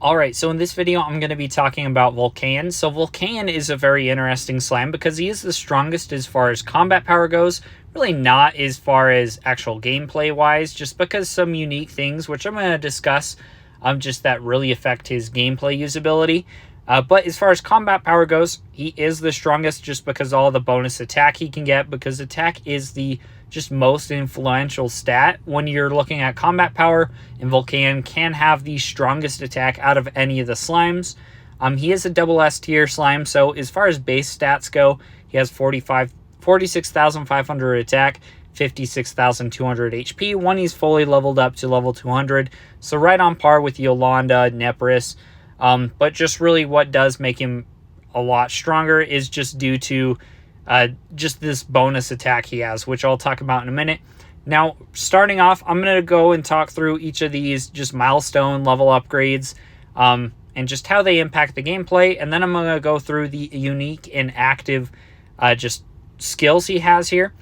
Alright, so in this video, I'm going to be talking about Vulcayen. So Vulcayen is a very interesting slime because he is the strongest as far as combat power goes. Really not as far as actual gameplay-wise, just because some unique things, which I'm going to discuss, just that really affect his gameplay usability. But as far as combat power goes, he is the strongest just because all the bonus attack he can get, because attack is the just most influential stat when you're looking at combat power, and Vulcayen can have the strongest attack out of any of the slimes. He is a double S tier slime, so as far as base stats go, he has 46,500 attack, 56,200 HP when he's fully leveled up to level 200. So right on par with Yolanda, Nepris. But just really what does make him a lot stronger is just due to just this bonus attack he has, which I'll talk about in a minute. Now, starting off, I'm going to go and talk through each of these just milestone level upgrades and just how they impact the gameplay. And then I'm going to go through the unique and active just skills he has here.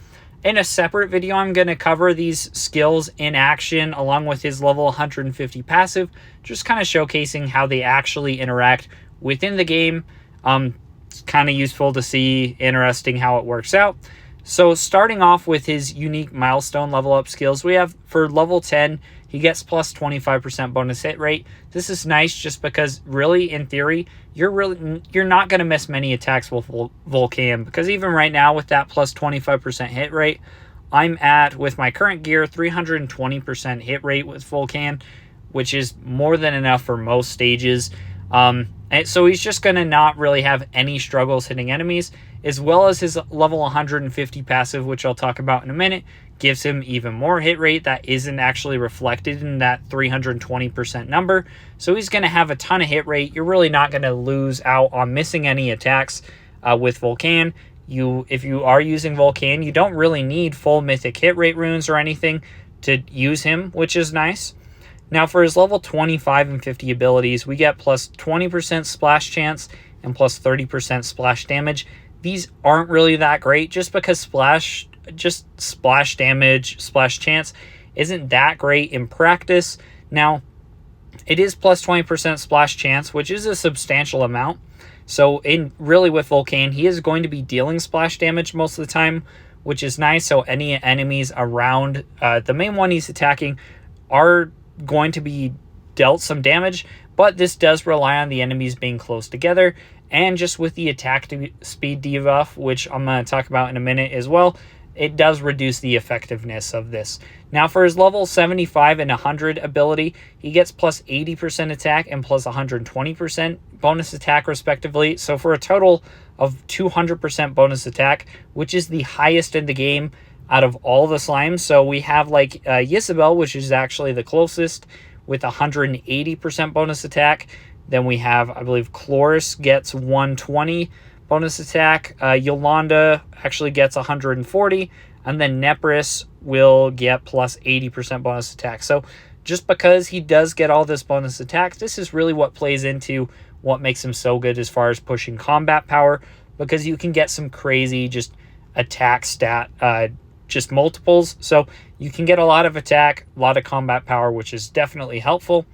In a separate video, I'm going to cover these skills in action along with his level 150 passive, just kind of showcasing how they actually interact within the game. It's kind of useful to see, interesting how it works out. So starting off with his unique milestone level up skills, we have for level 10, he gets plus 25% bonus hit rate. This is nice just because really, in theory, you're not going to miss many attacks with Vulcayen, because even right now with that plus 25% hit rate, I'm at, with my current gear, 320% hit rate with Vulcayen, which is more than enough for most stages. And so he's just going to not really have any struggles hitting enemies, as well as his level 150 passive, which I'll talk about in a minute, gives him even more hit rate that isn't actually reflected in that 320% number. So he's going to have a ton of hit rate. You're really not going to lose out on missing any attacks with Vulcayen. If you are using Vulcayen, you don't really need full mythic hit rate runes or anything to use him, which is nice. Now for his level 25 and 50 abilities, we get plus 20% splash chance and plus 30% splash damage. These aren't really that great just because splash damage, splash chance isn't that great in practice. Now, it is plus 20% splash chance, which is a substantial amount. So really with Vulcayen, he is going to be dealing splash damage most of the time, which is nice. So any enemies around the main one he's attacking are going to be dealt some damage, but this does rely on the enemies being close together, and just with the attack speed debuff, which I'm going to talk about in a minute as well, it does reduce the effectiveness of this. Now for his level 75 and 100 ability, he gets plus 80% attack and plus 120% bonus attack respectively, so for a total of 200% bonus attack, which is the highest in the game out of all the slimes. So we have like Isabel, which is actually the closest, with 180% bonus attack. Then we have, I believe, Chloris gets 120 bonus attack. Yolanda actually gets 140. And then Nepris will get plus 80% bonus attack. So just because he does get all this bonus attack, this is really what plays into what makes him so good as far as pushing combat power, because you can get some crazy just attack stat just multiples, so you can get a lot of attack, a lot of combat power, which is definitely helpful.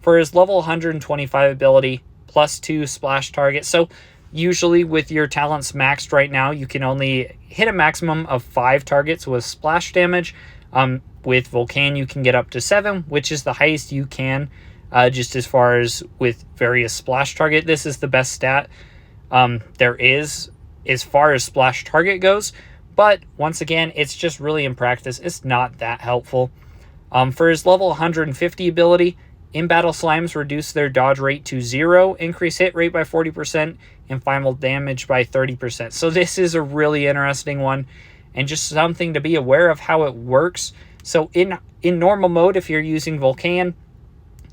For his level 125 ability, plus 2 splash target. So usually with your talents maxed right now, you can only hit a maximum of 5 targets with splash damage. With Vulcayen, you can get up to 7, which is the highest you can, just as far as with various splash target. This is the best stat there is as far as splash target goes. But once again, it's just really in practice, it's not that helpful. For his level 150 ability, in-battle slimes reduce their dodge rate to 0, increase hit rate by 40%, and final damage by 30%. So this is a really interesting one, and just something to be aware of how it works. So in normal mode, if you're using Vulcayen,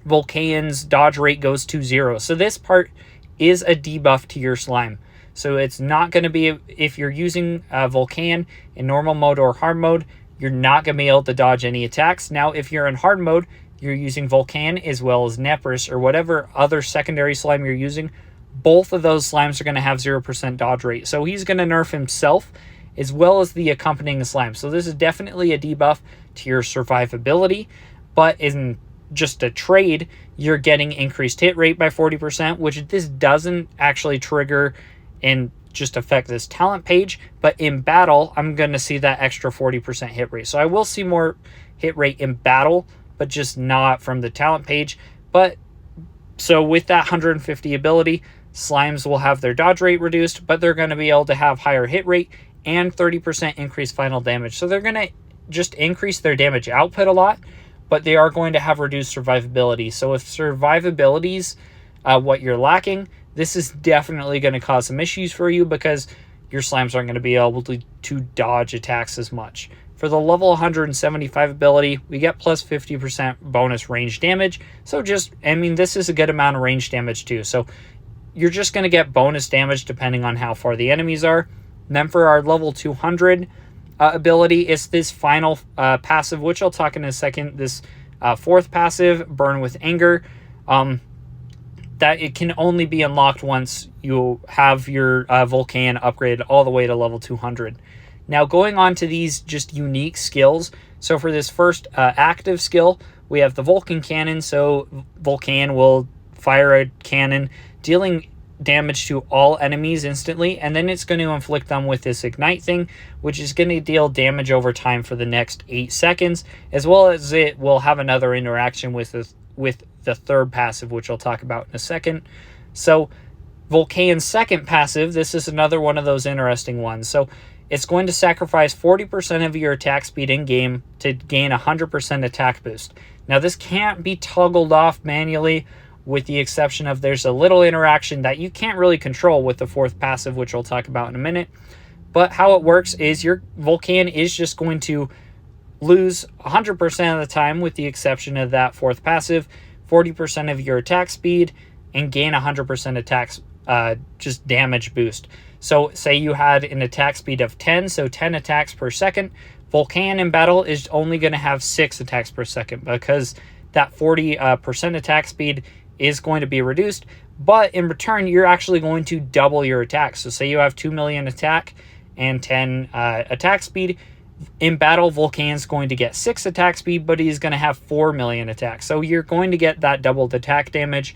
Vulcayen's dodge rate goes to 0. So this part is a debuff to your slime. So it's not going to be, if you're using Vulcayen in normal mode or hard mode, you're not going to be able to dodge any attacks. Now, if you're in hard mode, you're using Vulcayen as well as Nepris or whatever other secondary slime you're using, both of those slimes are going to have 0% dodge rate. So he's going to nerf himself as well as the accompanying slime. So this is definitely a debuff to your survivability, but in just a trade, you're getting increased hit rate by 40%, which this doesn't actually trigger and just affect this talent page, but in battle, I'm going to see that extra 40% hit rate. So I will see more hit rate in battle, but just not from the talent page. But so with that 150 ability, slimes will have their dodge rate reduced, but they're going to be able to have higher hit rate and 30% increased final damage. So they're going to just increase their damage output a lot, but they are going to have reduced survivability. So if survivability's what you're lacking, this is definitely going to cause some issues for you because your slimes aren't going to be able to dodge attacks as much. For the level 175 ability, we get plus 50% bonus range damage. So just, I mean, this is a good amount of range damage too. So you're just going to get bonus damage depending on how far the enemies are. And then for our level 200 ability, it's this final passive, which I'll talk in a second. This fourth passive, Burn with Anger. That it can only be unlocked once you have your Vulcayen upgraded all the way to level 200. Now going on to these just unique skills. So for this first active skill, we have the Vulcan Cannon. So Vulcayen will fire a cannon, dealing damage to all enemies instantly, and then it's going to inflict them with this Ignite thing, which is going to deal damage over time for the next 8 seconds, as well as it will have another interaction with the third passive, which I'll talk about in a second. So Vulcayen's second passive, this is another one of those interesting ones. So it's going to sacrifice 40% of your attack speed in game to gain 100% attack boost. Now this can't be toggled off manually, with the exception of there's a little interaction that you can't really control with the fourth passive, which I'll talk about in a minute. But how it works is your Vulcayen is just going to lose 100% of the time, with the exception of that fourth passive, 40% of your attack speed, and gain 100% attacks, just damage boost. So say you had an attack speed of 10, so 10 attacks per second. Vulcayen in battle is only going to have 6 attacks per second because that 40% attack speed is going to be reduced, but in return, you're actually going to double your attack. So say you have 2 million attack and 10 attack speed. In battle, Vulcayen's going to get 6 attack speed, but he's going to have 4 million attack. So you're going to get that doubled attack damage,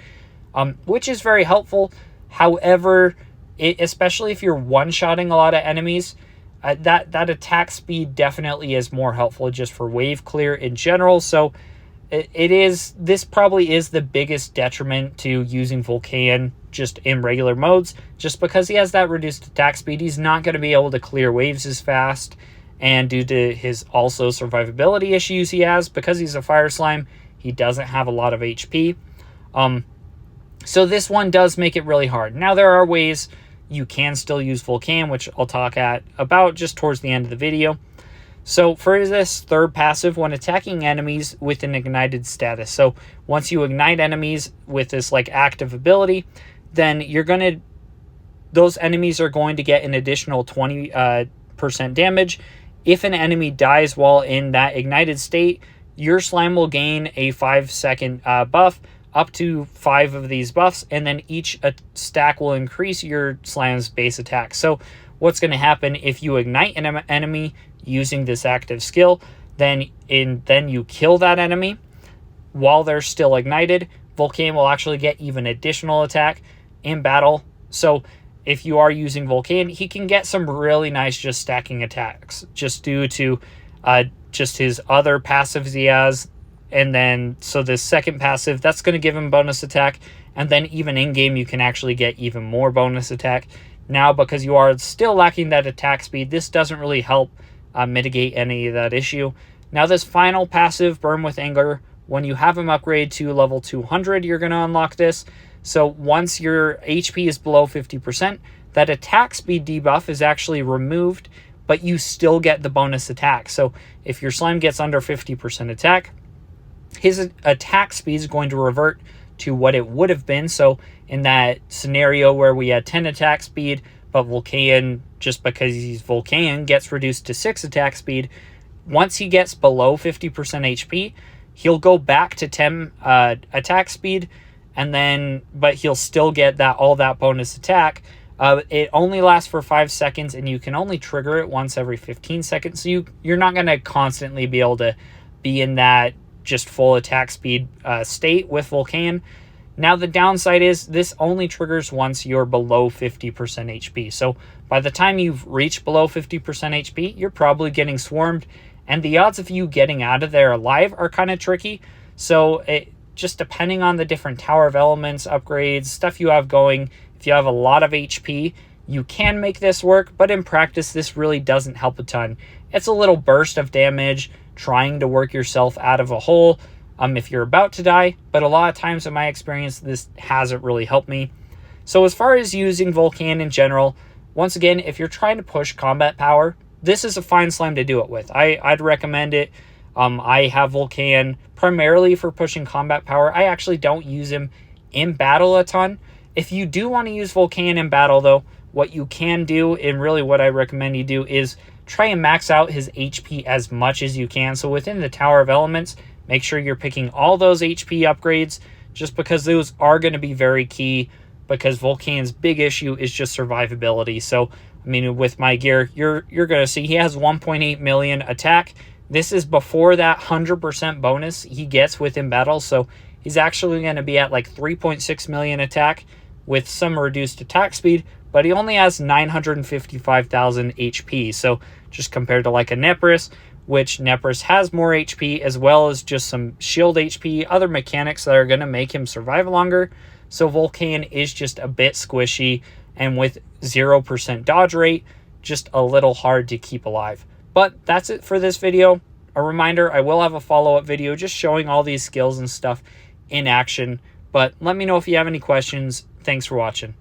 which is very helpful. However, especially if you're one-shotting a lot of enemies, that attack speed definitely is more helpful just for wave clear in general. So this probably is the biggest detriment to using Vulcayen just in regular modes, just because he has that reduced attack speed. He's not going to be able to clear waves as fast, and due to his also survivability issues he has, because he's a fire slime, he doesn't have a lot of HP. So this one does make it really hard. Now there are ways you can still use Vulcayen, which I'll talk about just towards the end of the video. So for this third passive, when attacking enemies with an ignited status, so once you ignite enemies with this like active ability, then those enemies are going to get an additional 20% damage. If an enemy dies while in that ignited state, your slime will gain a 5-second buff, up to 5 of these buffs, and then each stack will increase your slime's base attack. So what's going to happen if you ignite an enemy using this active skill, then you kill that enemy while they're still ignited, Vulcayen will actually get even additional attack in battle. So if you are using Vulcayen, he can get some really nice just stacking attacks just due to just his other passives he has. And then so this second passive, that's going to give him bonus attack, and then even in game you can actually get even more bonus attack. Now because you are still lacking that attack speed, this doesn't really help mitigate any of that issue. Now this final passive, Burn with Anger, when you have him upgrade to level 200, you're going to unlock this. So once your HP is below 50%, that attack speed debuff is actually removed, but you still get the bonus attack. So if your slime gets under 50% attack, his attack speed is going to revert to what it would have been. So in that scenario where we had 10 attack speed, but Vulcayen, just because he's Vulcayen, gets reduced to 6 attack speed, once he gets below 50% HP, he'll go back to 10 attack speed, and then but he'll still get all that bonus attack. It only lasts for 5 seconds, and you can only trigger it once every 15 seconds. So you're not going to constantly be able to be in that just full attack speed state with Vulcayen. Now the downside is this only triggers once you're below 50% HP. So by the time you've reached below 50% HP, you're probably getting swarmed, and the odds of you getting out of there alive are kind of tricky. So it just depending on the different Tower of Elements upgrades, stuff you have going, if you have a lot of HP, you can make this work, but in practice, this really doesn't help a ton. It's a little burst of damage trying to work yourself out of a hole if you're about to die, but a lot of times in my experience, this hasn't really helped me. So as far as using Vulcayen in general, once again, if you're trying to push combat power, this is a fine slime to do it with. I'd recommend it. I have Vulcayen primarily for pushing combat power. I actually don't use him in battle a ton. If you do want to use Vulcayen in battle, though, what you can do, and really what I recommend you do, is try and max out his HP as much as you can. So within the Tower of Elements, make sure you're picking all those HP upgrades, just because those are going to be very key, because Vulcayen's big issue is just survivability. So, I mean, with my gear, you're going to see he has 1.8 million attack. This is before that 100% bonus he gets within battle. So he's actually going to be at like 3.6 million attack with some reduced attack speed, but he only has 955,000 HP. So just compared to like a Nepris, which Nepris has more HP, as well as just some shield HP, other mechanics that are going to make him survive longer. So Vulcayen is just a bit squishy, and with 0% dodge rate, just a little hard to keep alive. But that's it for this video. A reminder, I will have a follow-up video just showing all these skills and stuff in action. But let me know if you have any questions. Thanks for watching.